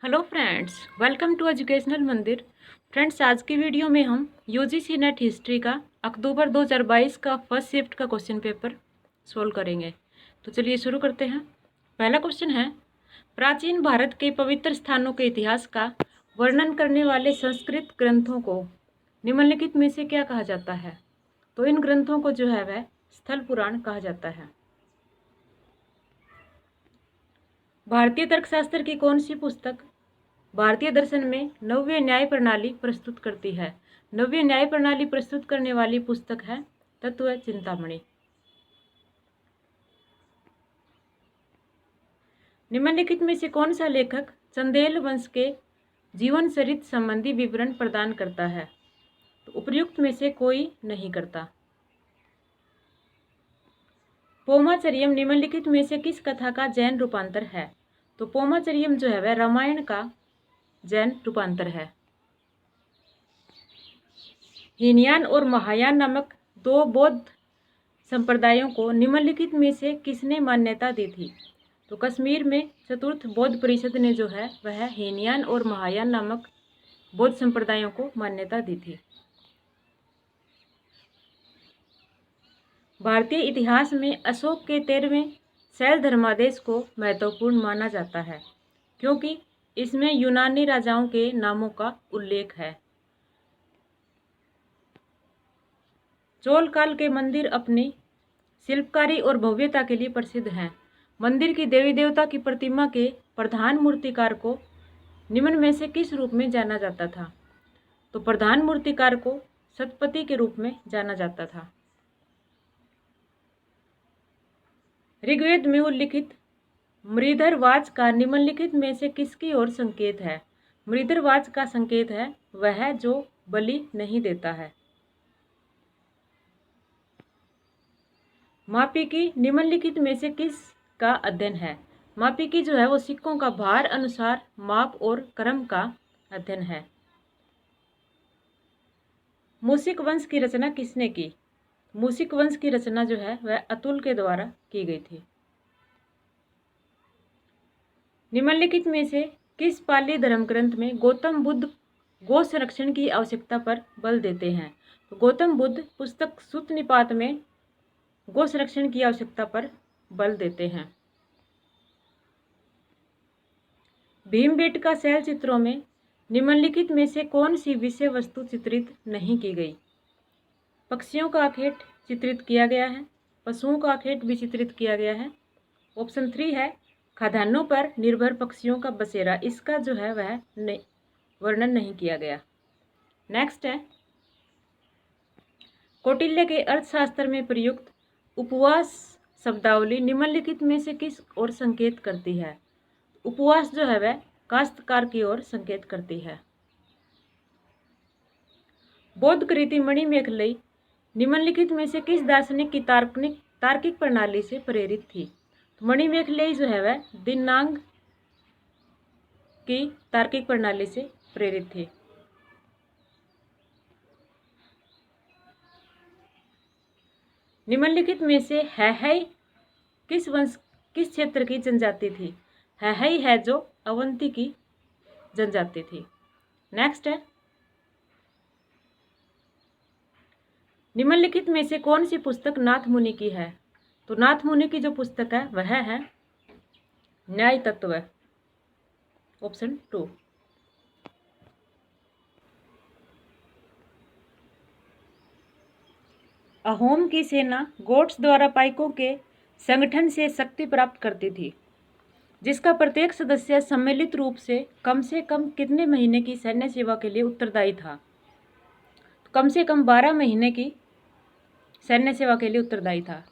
Hello friends, welcome to educational Mandir. Friends, आज की video में हम यूजीसी नेट हिस्ट्री का अक्टूबर 2022 का फर्स्ट शिफ्ट का क्वेश्चन पेपर सोल्व करेंगे। तो चलिए शुरू करते हैं। पहला क्वेश्चन है, प्राचीन भारत के पवित्र स्थानों के इतिहास का वर्णन करने वाले संस्कृत ग्रंथों को निम्नलिखित में से क्या कहा जाता है? तो इन ग्रंथों को जो है वह स्थल पुराण कहा जाता है। भारतीय तर्कशास्त्र की कौन सी पुस्तक भारतीय दर्शन में नव्य न्याय प्रणाली प्रस्तुत करती है? नव्य न्याय प्रणाली प्रस्तुत करने वाली पुस्तक है तत्व चिंतामणि। निम्नलिखित में से कौन सा लेखक चंदेल वंश के जीवन चरित संबंधी विवरण प्रदान करता है? तो उपयुक्त में से कोई नहीं करता। पोमाचरियम निम्नलिखित में से किस कथा का जैन रूपांतर है? तो पोमाचरियम जो है वह रामायण का जैन रूपांतर है। हीनयान और महायान नामक दो बौद्ध संप्रदायों को निम्नलिखित में से किसने मान्यता दी थी? तो कश्मीर में चतुर्थ बौद्ध परिषद ने जो है वह हीनयान और महायान नामक बौद्ध संप्रदायों को मान्यता दी थी। भारतीय इतिहास में अशोक के 13वें शैल धर्मादेश को महत्वपूर्ण माना जाता है क्योंकि इसमें यूनानी राजाओं के नामों का उल्लेख है। चोल काल के मंदिर अपनी शिल्पकारी और भव्यता के लिए प्रसिद्ध हैं। मंदिर की देवी देवता की प्रतिमा के प्रधान मूर्तिकार को निम्न में से किस रूप में जाना जाता था? तो प्रधान मूर्तिकार को सतपति के रूप में जाना जाता था। ऋग्वेद में उल्लिखित मृधरवाच का निम्नलिखित में से किसकी ओर संकेत है? मृधरवाच का संकेत है वह जो बलि नहीं देता है। मापिकी निम्नलिखित में से किस का अध्ययन है? मापिकी जो है वो सिक्कों का भार अनुसार माप और क्रम का अध्ययन है। मूसिक वंश की रचना किसने की? मूसिक वंश की रचना जो है वह अतुल के द्वारा की गई थी। निम्नलिखित में से किस पाली धर्म ग्रंथ में गौतम बुद्ध गौ संरक्षण की आवश्यकता पर बल देते हैं? तो गौतम बुद्ध पुस्तक सुत्त निपात में गौ संरक्षण की आवश्यकता पर बल देते हैं। भीमबेटका शैल चित्रों में निम्नलिखित में से कौन सी विषय वस्तु चित्रित नहीं की गई? पक्षियों का आखेट चित्रित किया गया है, पशुओं का आखेट भी चित्रित किया गया है। ऑप्शन 3 है खाद्यान्नों पर निर्भर पक्षियों का बसेरा, इसका जो है वह वर्णन नहीं किया गया। नेक्स्ट है, कौटिल्य के अर्थशास्त्र में प्रयुक्त उपवास शब्दावली निम्नलिखित में से किस ओर संकेत करती है? उपवास जो है वह काश्तकार की ओर संकेत करती है। बौद्ध कृति मणिमेखलई निम्नलिखित में से किस दार्शनिक की तार्किक प्रणाली से प्रेरित थी? मणिमेखलई जो है वह दिन्नांग की तार्किक प्रणाली से प्रेरित थी। निम्नलिखित में से है किस क्षेत्र की जनजाति थी? है जो अवंती की जनजाति थी। नेक्स्ट है, निम्नलिखित में से कौन सी पुस्तक नाथ मुनि की है? तो नाथ मुनि की जो पुस्तक है वह है न्याय तत्व, ऑप्शन 2। अहोम की सेना गोट्स द्वारा पाइकों के संगठन से शक्ति प्राप्त करती थी, जिसका प्रत्येक सदस्य सम्मिलित रूप से कम कितने महीने की सैन्य सेवा के लिए उत्तरदायी था? कम से कम 12 महीने की सैन्य सेवा के लिए उत्तरदायी था।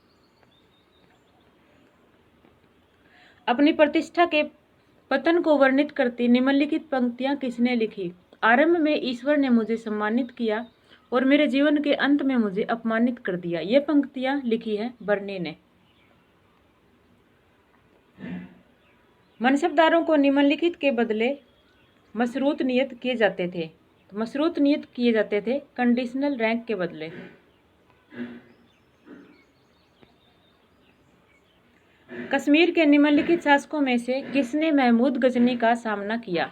अपनी प्रतिष्ठा के पतन को वर्णित करती निम्नलिखित पंक्तियां किसने लिखी? आरंभ में ईश्वर ने मुझे सम्मानित किया और मेरे जीवन के अंत में मुझे अपमानित कर दिया। ये पंक्तियां लिखी है बर्नी ने। मनसबदारों को निम्नलिखित के बदले मशरूत नियत किए जाते थे। तो मशरूत नियत किए जाते थे कंडीशनल रैंक के बदले। कश्मीर के निम्नलिखित शासकों में से किसने महमूद गजनी का सामना किया?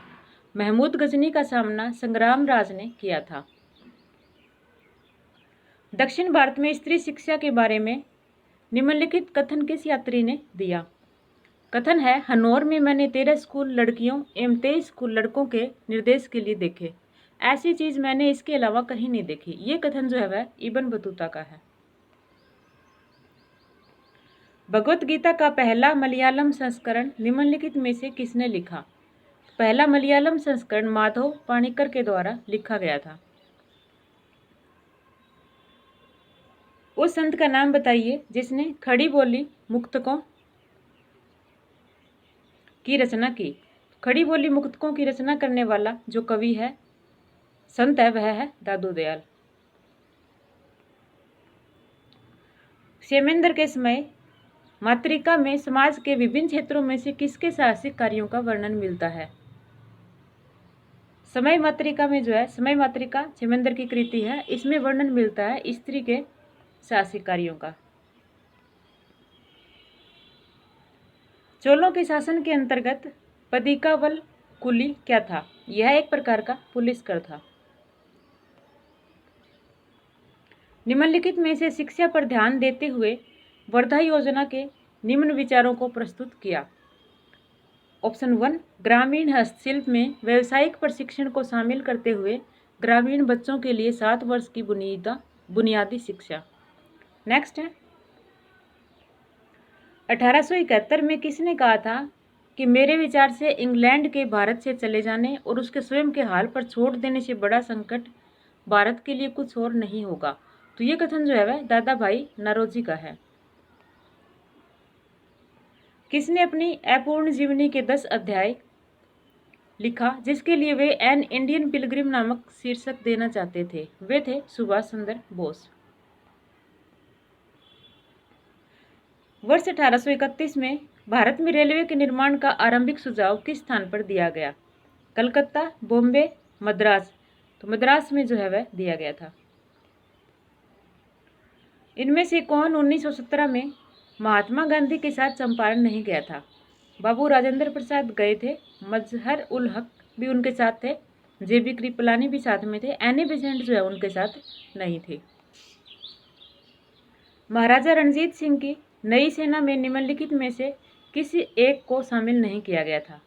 महमूद गजनी का सामना संग्राम राज ने किया था। दक्षिण भारत में स्त्री शिक्षा के बारे में निम्नलिखित कथन किस यात्री ने दिया? कथन है, हनौर में मैंने 13 स्कूल लड़कियों एवं 23 स्कूल लड़कों के निर्देश के लिए देखे। ऐसी चीज मैंने इसके अलावा कहीं नहीं देखी। ये कथन जो है वह इब्न बतूता का है। भगवत गीता का पहला मलयालम संस्करण निम्नलिखित में से किसने लिखा? पहला मलयालम संस्करण माधव पाणिक्कर के द्वारा लिखा गया था। उस संत का नाम बताइए जिसने खड़ी बोली मुक्तकों की रचना की। खड़ी बोली मुक्तकों की रचना करने वाला जो कवि है, संत है, वह है दादू दयाल। क्षेमेंद्र के समय मातृका में समाज के विभिन्न क्षेत्रों में से किसके साहसिक कार्यों का वर्णन मिलता है? समय मातृका में जो है, समय मातृका क्षेमेंद्र की कृति है, इसमें वर्णन मिलता है स्त्री के साहसिक कार्यों का। चोलों के शासन के अंतर्गत पदिकावल कुली क्या था? यह एक प्रकार का पुलिस कर था। निम्नलिखित में से शिक्षा पर ध्यान देते हुए वर्धा योजना के निम्न विचारों को प्रस्तुत किया। ऑप्शन 1, ग्रामीण हस्तशिल्प में व्यावसायिक प्रशिक्षण को शामिल करते हुए ग्रामीण बच्चों के लिए 7 वर्ष की बुनियादी शिक्षा। नेक्स्ट है, 1871 में किसने कहा था कि मेरे विचार से इंग्लैंड के भारत से चले जाने और उसके स्वयं के हाल पर छोड़ देने से बड़ा संकट भारत के लिए कुछ और नहीं होगा? तो ये कथन जो है वह दादा भाई नौरोजी का है। किसने अपनी अपूर्ण जीवनी के 10 अध्याय लिखा जिसके लिए वे एन इंडियन पिलग्रिम नामक शीर्षक देना चाहते थे? वे थे सुभाष चंद्र बोस। वर्ष 1831 में भारत में रेलवे के निर्माण का आरंभिक सुझाव किस स्थान पर दिया गया? कलकत्ता, बॉम्बे, मद्रास। तो मद्रास में जो है वह दिया गया था। इनमें से कौन 1917 में महात्मा गांधी के साथ चंपारण नहीं गया था? बाबू राजेंद्र प्रसाद गए थे, मजहर उल हक भी उनके साथ थे, जेबी कृपलानी भी साथ में थे, एनी बेसेंट जो है उनके साथ नहीं थे। महाराजा रणजीत सिंह की नई सेना में निम्नलिखित में से किसी एक को शामिल नहीं किया गया था?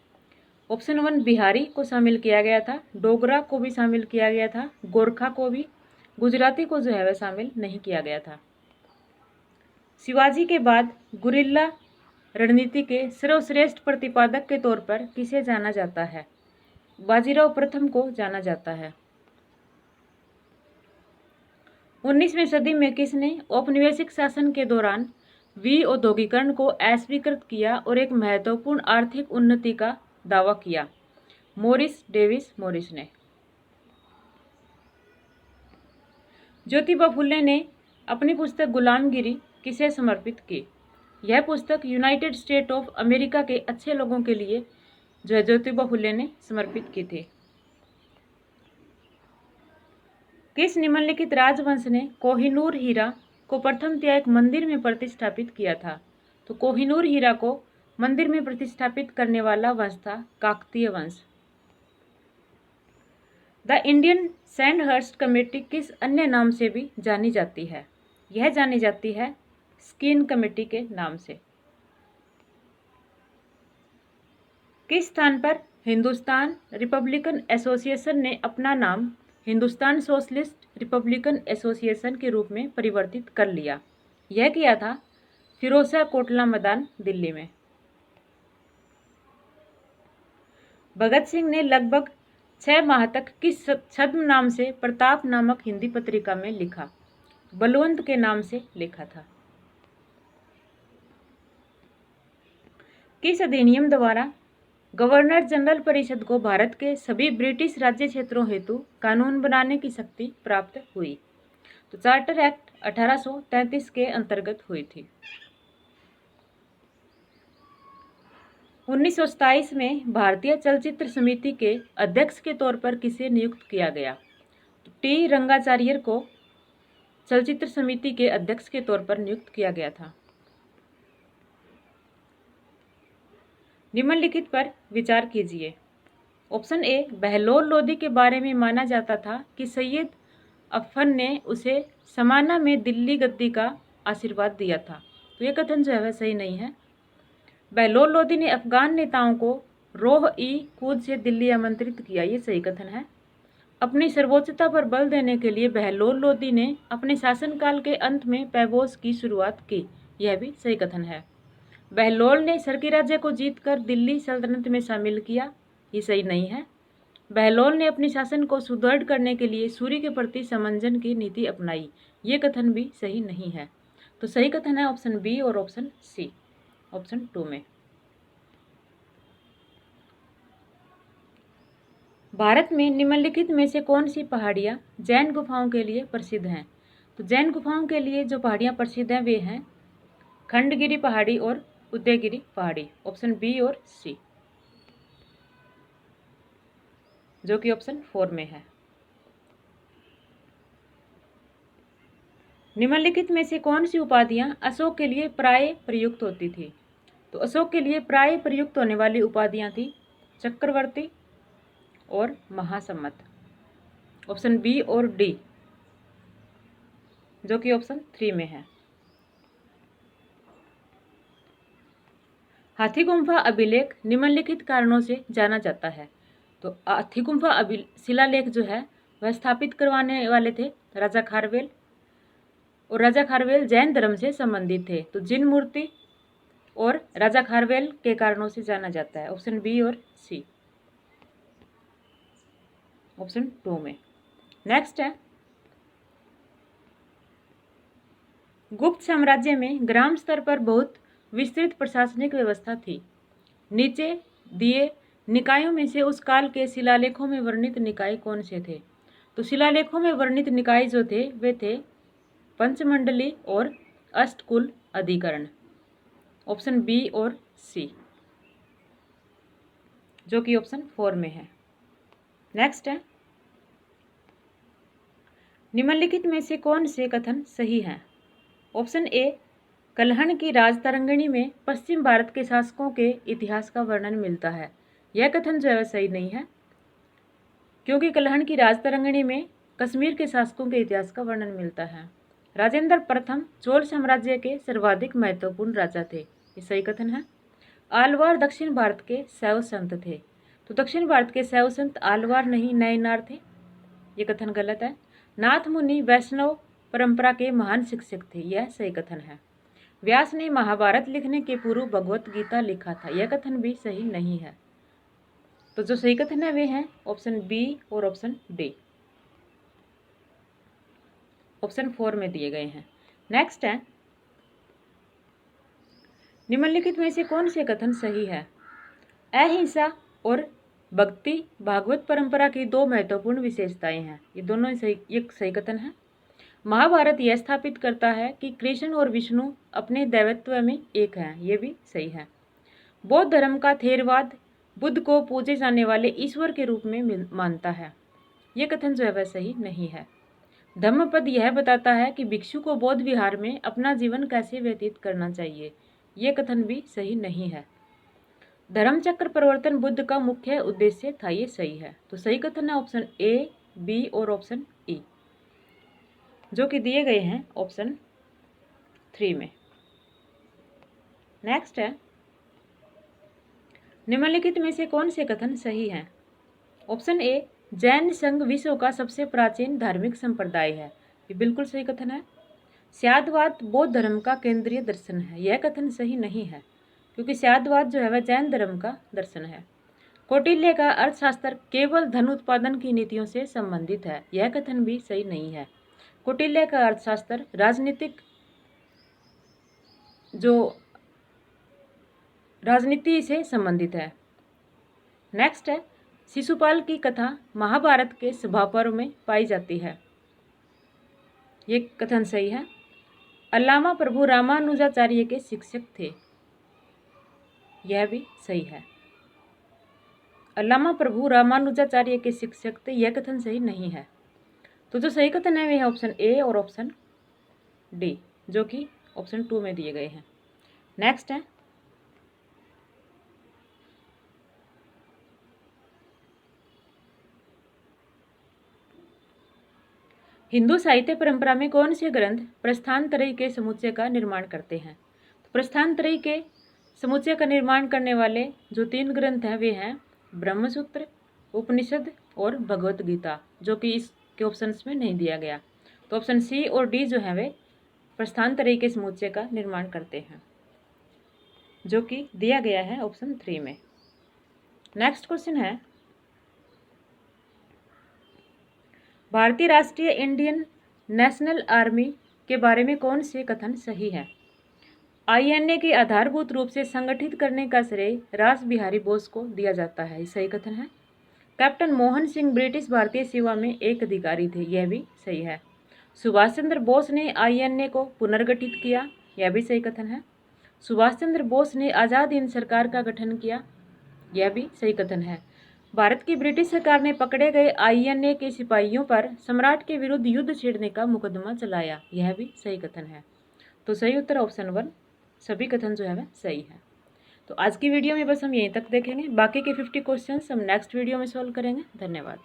ऑप्शन 1, बिहारी को शामिल किया गया था, डोगरा को भी शामिल किया गया था, गोरखा को भी, गुजराती को जो है वह शामिल नहीं किया गया था। शिवाजी के बाद गुरिल्ला रणनीति के सर्वश्रेष्ठ प्रतिपादक के तौर पर किसे जाना जाता है? बाजीराव प्रथम को जाना जाता है। 19वीं सदी में किसने औपनिवेशिक शासन के दौरान औद्योगिकरण को अस्वीकृत किया और एक महत्वपूर्ण आर्थिक उन्नति का दावा किया? मॉरिस डेविस मॉरिस ने। ज्योतिबा फुले ने अपनी पुस्तक गुलामगिरी किसे समर्पित की? यह पुस्तक यूनाइटेड स्टेट ऑफ अमेरिका के अच्छे लोगों के लिए जो है ज्योतिबा फुले ने समर्पित की थी। किस निम्नलिखित राजवंश ने कोहिनूर हीरा को प्रथमतया एक मंदिर में प्रतिष्ठापित किया था? तो कोहिनूर हीरा को मंदिर में प्रतिष्ठापित करने वाला वंश था काकतीय वंश। द इंडियन सैंडहर्स्ट कमेटी किस अन्य नाम से भी जानी जाती है? यह जानी जाती है स्किन कमेटी के नाम से। किस स्थान पर हिंदुस्तान रिपब्लिकन एसोसिएशन ने अपना नाम हिंदुस्तान सोशलिस्ट रिपब्लिकन एसोसिएशन के रूप में परिवर्तित कर लिया? यह किया था फिरोजशाह कोटला मैदान, दिल्ली में। भगत सिंह ने लगभग 6 माह तक किस छद्म नाम से प्रताप नामक हिंदी पत्रिका में लिखा? बलवंत के नाम से लिखा था। किस अधिनियम द्वारा गवर्नर जनरल परिषद को भारत के सभी ब्रिटिश राज्य क्षेत्रों हेतु कानून बनाने की शक्ति प्राप्त हुई? तो चार्टर एक्ट 1833 के अंतर्गत हुई थी। 1927 में भारतीय चलचित्र समिति के अध्यक्ष के तौर पर किसे नियुक्त किया गया? तो टी रंगाचार्य को चलचित्र समिति के अध्यक्ष के तौर पर नियुक्त किया गया था। निम्नलिखित पर विचार कीजिए। ऑप्शन ए, बहलोल लोदी के बारे में माना जाता था कि सैयद अफन ने उसे समाना में दिल्ली गद्दी का आशीर्वाद दिया था। तो ये कथन जो है वह सही नहीं है। बहलोल लोदी ने अफगान नेताओं को रोह ई कूद से दिल्ली आमंत्रित किया, ये सही कथन है। अपनी सर्वोच्चता पर बल देने के लिए बहलोल लोदी ने अपने शासनकाल के अंत में पैबोस की शुरुआत की, यह भी सही कथन है। बहलोल ने सरकी राज्य को जीतकर दिल्ली सल्तनत में शामिल किया, ये सही नहीं है। बहलोल ने अपने शासन को सुदृढ़ करने के लिए सूरी के प्रति समंजन की नीति अपनाई, ये कथन भी सही नहीं है। तो सही कथन है ऑप्शन बी और ऑप्शन सी, ऑप्शन 2 में। भारत में निम्नलिखित में से कौन सी पहाड़ियाँ जैन गुफाओं के लिए प्रसिद्ध हैं? तो जैन गुफाओं के लिए जो पहाड़ियाँ प्रसिद्ध हैं वे हैं खंडगिरी पहाड़ी और उदयगिरी पहाड़ी, ऑप्शन बी और सी, जो कि ऑप्शन 4 में है। निम्नलिखित में से कौन सी उपाधियां अशोक के लिए प्राय प्रयुक्त होती थी? तो अशोक के लिए प्राय प्रयुक्त होने वाली उपाधियां थी चक्रवर्ती और महासम्मत, ऑप्शन बी और डी, जो कि ऑप्शन 3 में है। हाथी गुम्फा अभिलेख निम्नलिखित कारणों से जाना जाता है। तो हाथी गुम्फा शिलालेख जो है वह स्थापित करवाने वाले थे राजा खारवेल, और राजा खारवेल जैन धर्म से संबंधित थे। तो जिन मूर्ति और राजा खारवेल के कारणों से जाना जाता है, ऑप्शन बी और सी, ऑप्शन 2 में। नेक्स्ट है, गुप्त साम्राज्य में ग्राम स्तर पर बहुत विस्तृत प्रशासनिक व्यवस्था थी। नीचे दिए निकायों में से उस काल के शिलालेखों में वर्णित निकाय कौन से थे? तो शिलालेखों में वर्णित निकाय जो थे वे थे पंचमंडली और अष्टकुल अधिकरण, ऑप्शन बी और सी, जो कि ऑप्शन 4 में है। नेक्स्ट है, निम्नलिखित में से कौन से कथन सही हैं? ऑप्शन ए, कल्हण की राजतरंगिणी में पश्चिम भारत के शासकों के इतिहास का वर्णन मिलता है, यह कथन जो है सही नहीं है, क्योंकि कल्हण की राजतरंगिणी में कश्मीर के शासकों के इतिहास का वर्णन मिलता है। राजेंद्र प्रथम चोल साम्राज्य के सर्वाधिक महत्वपूर्ण राजा थे, ये सही कथन है। आलवार दक्षिण भारत के शैव संत थे, तो दक्षिण भारत के शैव संत आलवार नहीं नयनार थे, ये कथन गलत है। नाथ मुनि वैष्णव परंपरा के महान शिक्षक थे, यह सही कथन है। व्यास ने महाभारत लिखने के पूर्व भगवत गीता लिखा था, यह कथन भी सही नहीं है। तो जो सही कथन है वे हैं ऑप्शन बी और ऑप्शन डी, ऑप्शन 4 में दिए गए हैं। नेक्स्ट है, निम्नलिखित में से कौन से कथन सही है? अहिंसा और भक्ति भागवत परंपरा की 2 महत्वपूर्ण विशेषताएं हैं, ये दोनों सही कथन है। महाभारत यह स्थापित करता है कि कृष्ण और विष्णु अपने दैवत्व में एक हैं, ये भी सही है। बौद्ध धर्म का थेरवाद बुद्ध को पूजे जाने वाले ईश्वर के रूप में मानता है, ये कथन जो है वह सही नहीं है। धम्मपद यह बताता है कि भिक्षु को बौद्ध विहार में अपना जीवन कैसे व्यतीत करना चाहिए, ये कथन भी सही नहीं है। धर्मचक्र परिवर्तन बुद्ध का मुख्य उद्देश्य था, ये सही है। तो सही कथन है ऑप्शन ए, बी और ऑप्शन ई, जो कि दिए गए हैं ऑप्शन 3 में। नेक्स्ट है, निम्नलिखित में से कौन से कथन सही हैं? ऑप्शन ए, जैन संघ विश्व का सबसे प्राचीन धार्मिक संप्रदाय है, ये बिल्कुल सही कथन है। स्यादवाद बौद्ध धर्म का केंद्रीय दर्शन है, यह कथन सही नहीं है, क्योंकि स्यादवाद जो है वह जैन धर्म का दर्शन है। कौटिल्य का अर्थशास्त्र केवल धन उत्पादन की नीतियों से संबंधित है, यह कथन भी सही नहीं है। कौटिल्य का अर्थशास्त्र राजनीति से संबंधित है। नेक्स्ट है, शिशुपाल की कथा महाभारत के सभा पर्व में पाई जाती है, ये कथन सही है। अल्लामा प्रभु रामानुजाचार्य के शिक्षक थे, यह भी सही है। अल्लामा प्रभु रामानुजाचार्य के शिक्षक थे, यह कथन सही नहीं है। तो जो सही कथन है वे है ऑप्शन ए और ऑप्शन डी, जो कि ऑप्शन 2 में दिए गए हैं। नेक्स्ट है, हिंदू साहित्य परंपरा में कौन से ग्रंथ प्रस्थानत्रयी के समुच्चय का निर्माण करते हैं? तो प्रस्थानत्रयी के समुच्चय का निर्माण करने वाले जो 3 ग्रंथ हैं वे हैं ब्रह्मसूत्र, उपनिषद और भगवत गीता, जो कि इसके ऑप्शंस में नहीं दिया गया। तो ऑप्शन सी और डी जो है वे प्रस्थानत्रयी के समुच्चय का निर्माण करते हैं, जो कि दिया गया है ऑप्शन 3 में। नेक्स्ट क्वेश्चन है, भारतीय राष्ट्रीय इंडियन नेशनल आर्मी के बारे में कौन से कथन सही है? आईएनए के आधारभूत रूप से संगठित करने का श्रेय रास बिहारी बोस को दिया जाता है, सही कथन है। कैप्टन मोहन सिंह ब्रिटिश भारतीय सेवा में एक अधिकारी थे, यह भी सही है। सुभाष चंद्र बोस ने आईएनए को पुनर्गठित किया, यह भी सही कथन है। सुभाष चंद्र बोस ने आज़ाद हिंद सरकार का गठन किया, यह भी सही कथन है। भारत की ब्रिटिश सरकार ने पकड़े गए आईएनए के सिपाहियों पर सम्राट के विरुद्ध युद्ध छेड़ने का मुकदमा चलाया, यह भी सही कथन है। तो सही उत्तर ऑप्शन 1, सभी कथन जो है वह सही है। तो आज की वीडियो में बस हम यहीं तक देखेंगे, बाकी के 50 क्वेश्चंस हम नेक्स्ट वीडियो में सॉल्व करेंगे। धन्यवाद।